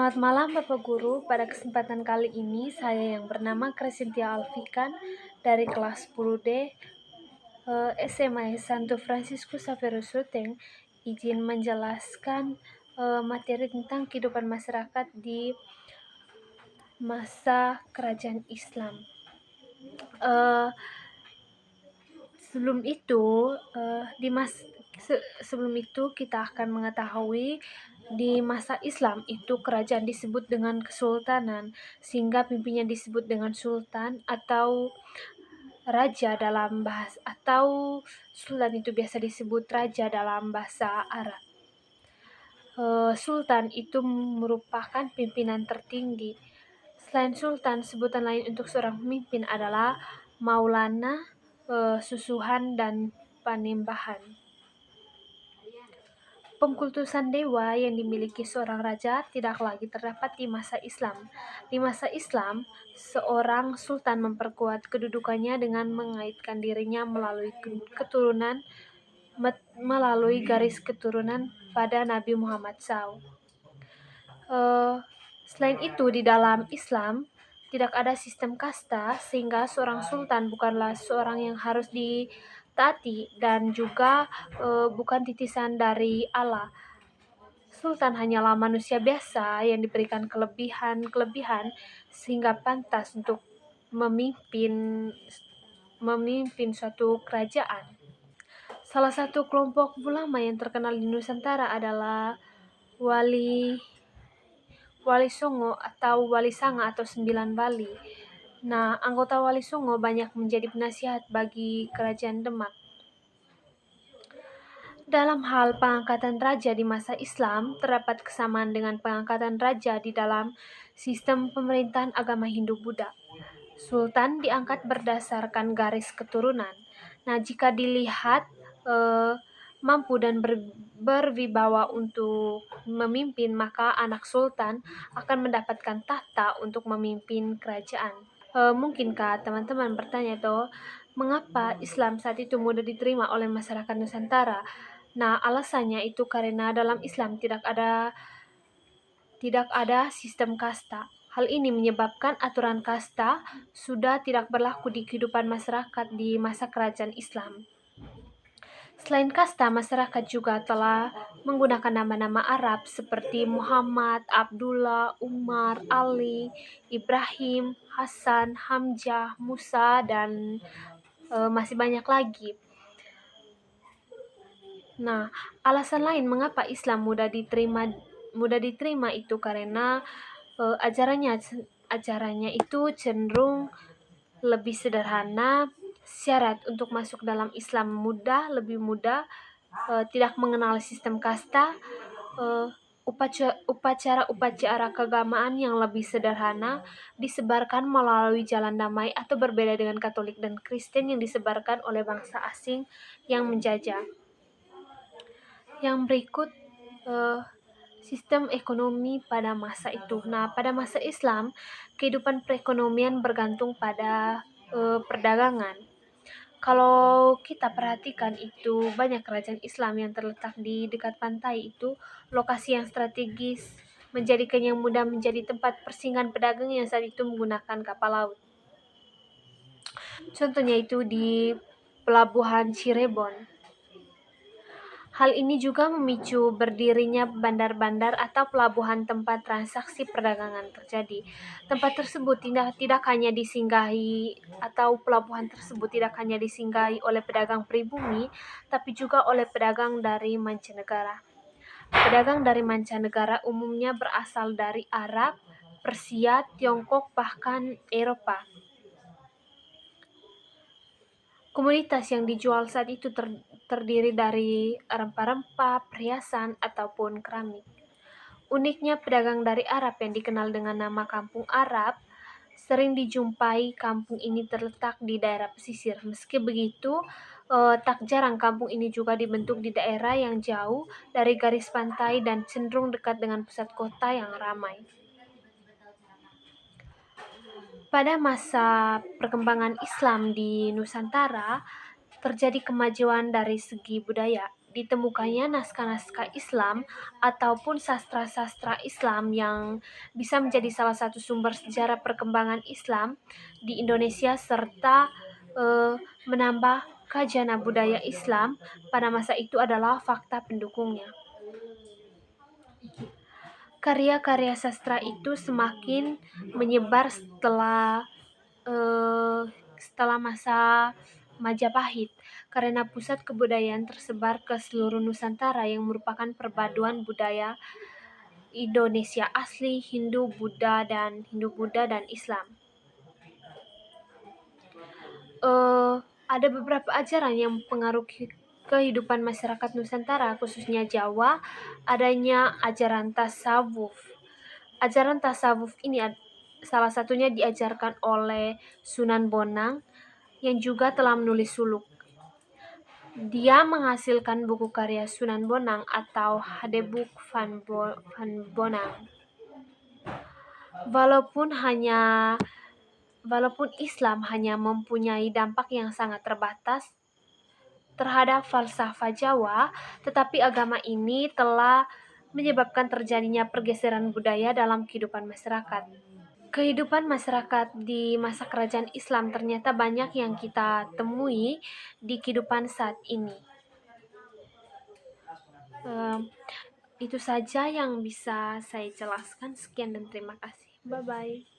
Selamat malam Bapak Guru, pada kesempatan kali ini saya yang bernama Crescentia Alfikan dari kelas 10D SMA Santo Franciscus Xavierus Ruteng izin menjelaskan materi tentang kehidupan masyarakat di masa kerajaan Islam. Eh, sebelum itu sebelum itu kita akan mengetahui di masa Islam itu kerajaan disebut dengan kesultanan, sehingga pimpinnya disebut dengan sultan atau raja dalam bahasa, atau sultan itu biasa disebut raja dalam bahasa Arab. Sultan itu merupakan pimpinan tertinggi. Selain sultan, sebutan lain untuk seorang pemimpin adalah maulana, susuhan, dan panembahan. Pengkultusan dewa yang dimiliki seorang raja tidak lagi terdapat di masa Islam. Di masa Islam, seorang sultan memperkuat kedudukannya dengan mengaitkan dirinya melalui garis keturunan pada Nabi Muhammad SAW. Selain itu, di dalam Islam tidak ada sistem kasta, sehingga seorang sultan bukanlah seorang yang harus ditaati dan juga bukan titisan dari Allah. Sultan hanyalah manusia biasa yang diberikan kelebihan sehingga pantas untuk memimpin suatu kerajaan. Salah satu kelompok ulama yang terkenal di Nusantara adalah Wali Songo atau Wali Sanga atau Sembilan Wali. Nah, anggota Wali Songo banyak menjadi penasihat bagi Kerajaan Demak. Dalam hal pengangkatan raja di masa Islam, terdapat kesamaan dengan pengangkatan raja di dalam sistem pemerintahan agama Hindu-Buddha. Sultan diangkat berdasarkan garis keturunan. Nah, jika dilihat mampu dan berwibawa untuk memimpin, maka anak sultan akan mendapatkan tahta untuk memimpin kerajaan. Mungkinkah teman-teman bertanya mengapa Islam saat itu mudah diterima oleh masyarakat Nusantara? Nah, alasannya itu karena dalam Islam tidak ada sistem kasta. Hal ini menyebabkan aturan kasta sudah tidak berlaku di kehidupan masyarakat di masa kerajaan Islam. Selain kasta, masyarakat juga telah menggunakan nama-nama Arab seperti Muhammad, Abdullah, Umar, Ali, Ibrahim, Hasan, Hamzah, Musa, dan masih banyak lagi. Nah, alasan lain mengapa Islam mudah diterima itu karena ajarannya itu cenderung lebih sederhana. Syarat untuk masuk dalam Islam lebih mudah, tidak mengenal sistem kasta, upacara keagamaan yang lebih sederhana, disebarkan melalui jalan damai atau berbeda dengan Katolik dan Kristen yang disebarkan oleh bangsa asing yang menjajah. Yang berikut sistem ekonomi pada masa itu. Nah, pada masa Islam, kehidupan perekonomian bergantung pada perdagangan. Kalau kita perhatikan itu banyak kerajaan Islam yang terletak di dekat pantai, itu lokasi yang strategis menjadikannya mudah menjadi tempat persinggahan pedagang yang saat itu menggunakan kapal laut. Contohnya itu di Pelabuhan Cirebon. Hal ini juga memicu berdirinya bandar-bandar atau pelabuhan tempat transaksi perdagangan terjadi. Tempat tersebut tidak hanya disinggahi, atau pelabuhan tersebut tidak hanya disinggahi oleh pedagang pribumi, tapi juga oleh pedagang dari mancanegara. Pedagang dari mancanegara umumnya berasal dari Arab, Persia, Tiongkok, bahkan Eropa. Komoditas yang dijual saat itu terdiri dari rempah-rempah, perhiasan, ataupun keramik. Uniknya, pedagang dari Arab yang dikenal dengan nama Kampung Arab sering dijumpai. Kampung ini terletak di daerah pesisir. Meski begitu, tak jarang kampung ini juga dibentuk di daerah yang jauh dari garis pantai dan cenderung dekat dengan pusat kota yang ramai. Pada masa perkembangan Islam di Nusantara, terjadi kemajuan dari segi budaya. ditemukannya naskah-naskah Islam ataupun sastra-sastra Islam yang bisa menjadi salah satu sumber sejarah perkembangan Islam di Indonesia serta menambah khazanah budaya Islam pada masa itu adalah fakta pendukungnya. Karya-karya sastra itu semakin menyebar setelah masa Majapahit, karena pusat kebudayaan tersebar ke seluruh Nusantara yang merupakan perpaduan budaya Indonesia asli, Hindu-Buddha dan Islam. Ada beberapa ajaran yang mempengaruhi kehidupan masyarakat Nusantara, khususnya Jawa, adanya ajaran tasawuf. Ajaran tasawuf ini salah satunya diajarkan oleh Sunan Bonang yang juga telah menulis suluk. Dia menghasilkan buku karya Sunan Bonang atau Hadeboek van Bonang. Walaupun Islam hanya mempunyai dampak yang sangat terbatas terhadap falsafah Jawa, tetapi agama ini telah menyebabkan terjadinya pergeseran budaya dalam kehidupan masyarakat. Kehidupan masyarakat di masa kerajaan Islam ternyata banyak yang kita temui di kehidupan saat ini. Itu saja yang bisa saya jelaskan. Sekian dan terima kasih. Bye-bye.